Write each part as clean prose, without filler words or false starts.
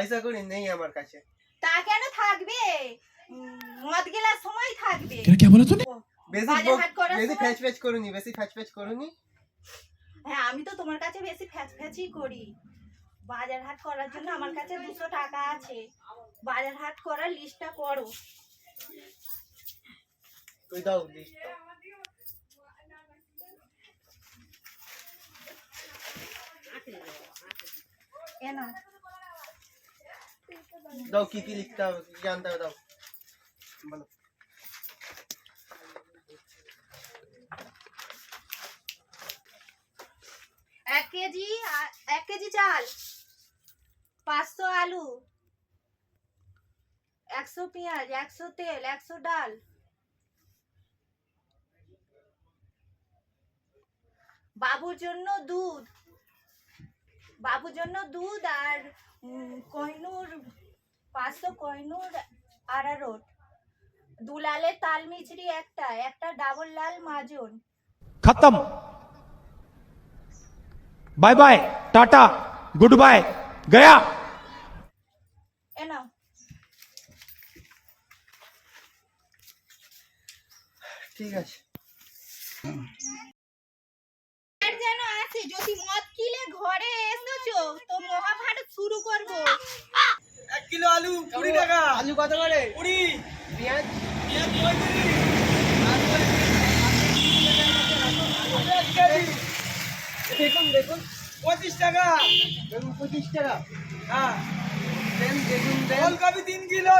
পয়সা করে নেই আমার কাছে। তা কেন থাকবে? মদ গেলার সময় থাকবে। क्या बोला तूने? বেশি ফ্যাচ করুনি, বেশি ফ্যাচ করুনি। হ্যাঁ, আমি তো তোমার কাছে বেশি ফ্যাচই করি। বাজার হাট করার জন্য আমার কাছে 200 টাকা আছে। বাজার হাট করার লিস্টটা করো। তুই দাও লিস্ট। কেন? দাও, কি কি লিখতে হবে, কি জানতে হবে, দাও বলো। এক কেজি চাল, 500 আলু, 100 পেঁয়াজ, 100 তেল, 100 ডাল, বাবুর জন্য দুধ আর কইনুর 500 কইনুর আরারোট, দুলালের তাল মিছরি একটা ডাবল লাল মাজন। खत्म। Bye bye, tata, goodbye, गया। এনো ঠিক আছে। আর যেন আছে, যদি মদ কিলে ঘরে এসেছো তো মহাভারত শুরু করব। 1 কিলো আলু 20 টাকা। আলু কত করে? 20। পেঁয়াজ 35। দেখুন 25 টাকা। দেখুন 25 টাকা। হ্যাঁ, দেখুন ফুলকপি 3 কিলো,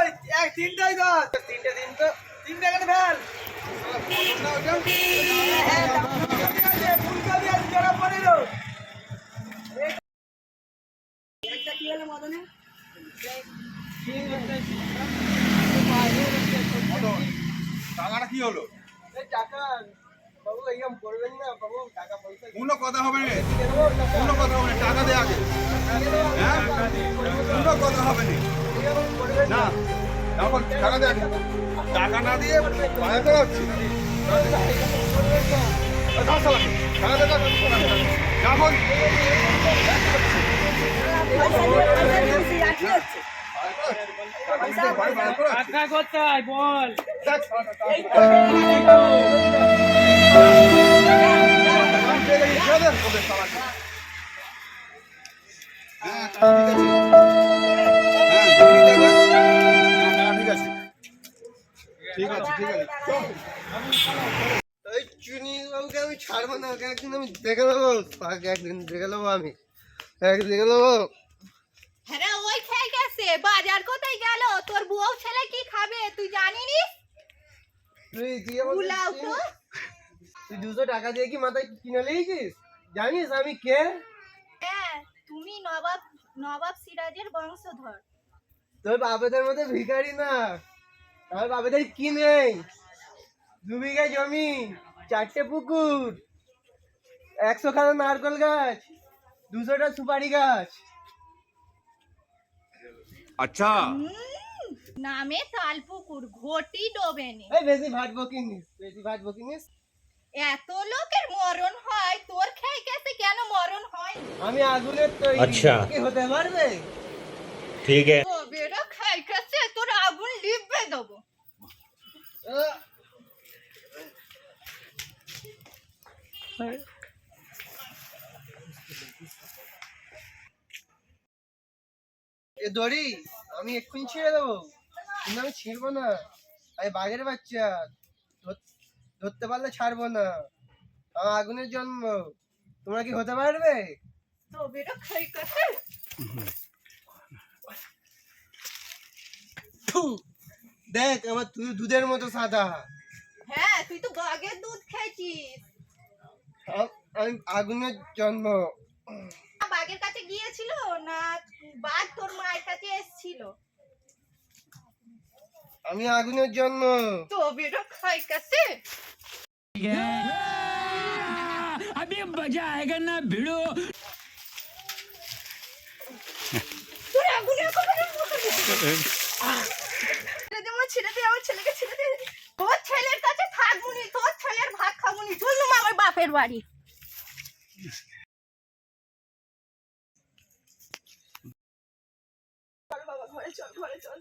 তিনটাই দাও। তিনটে দিন তো 3 টাকা তো ফেল। ফুলকপি আছে জোড়া 15। একটা কি হলো মদনে? টাকাটা কি হলো? টাকা বাবু এইরকম করবেন না বাবু, টাকা পয়সা কোনো কথা হবে না, কোনো কথা হবে না, টাকা দে আগে। হ্যাঁ, কোনো কথা হবে না, তারপর টাকা দে আগে। টাকা না দিয়ে বাজাতে হচ্ছে টাকা দে, যেমন করতে হয় বল। ঠিক আছে। ওই চুনি বাবুকে আমি ছাড়বো না, ওকে একদিন আমি দেখে নেবো, একদিন দেখে নেবো, আমি দেখে নেবো। হ্যাঁ, ওই খেয়ে গেছে, বাজার কোথায় গেল? তোর বউ ছেলে কি খাবে তুই জানিনি? তুই আমাকে বুলাও তো। তুই 200 টাকা দিয়ে কি মাথায় কিনে নিয়েছিস? জানিস আমি কে? হ্যাঁ, তুমি নবাব সিরাজের বংশধর। তোর বাবাদের মধ্যে ভিখারি না, আমার বাবাদের কি নেই? 2 বিঘা জমি, 4টে পুকুর, 100 খানা নারকেল গাছ, 200টা সুপারি গাছ। আচ্ছা, নামে তালপুকুর, ঘটি ডোবেনি। এই বেশি ভাট বকিনিস। এত লোকের মরণ হয়, তোর খেয়ে গেছে কেন মরণ হয়? আমি আগুনের তৈরি। আচ্ছা। কি হতে পারবে? ठीक है। ও বেটা খাই গেছে, তোর আগুন লিভবে দেবো। এ দড়ি আমি এক্ষুনি ছিঁড়ে দেবো, কিন্তু আমি ছিঁড়বো না। আমি বাঘের বাচ্চা, ধরতে পারলে ছাড়বো না। আমার আগুনের জন্ম, তোমরা কি হতে পারবে? তো বেটা খাই গেছে। দেখ আমার তুই দুধের মতো সাদা। হ্যাঁ, তুই তো বাঘের দুধ খেয়েছিস। আমি আগুনের জন্ম। বাঘের কাছে গিয়েছিল না বাঘ তোর মায়ের কাছে এসেছিল? আমি আগুনের জন্ম। তো বেটা খাই গেছে। अभी मजा आएगा ना भिड़ो। তোর আগুনে ছেড়ে দে, আমার ছেলেকে ছেড়ে দে। তোর ছেলের কাছে থাকবুনি, তোর ছেলের ভাত খাবুনি। চলুম আমার বাপের বাড়ি। চল ঘরে চল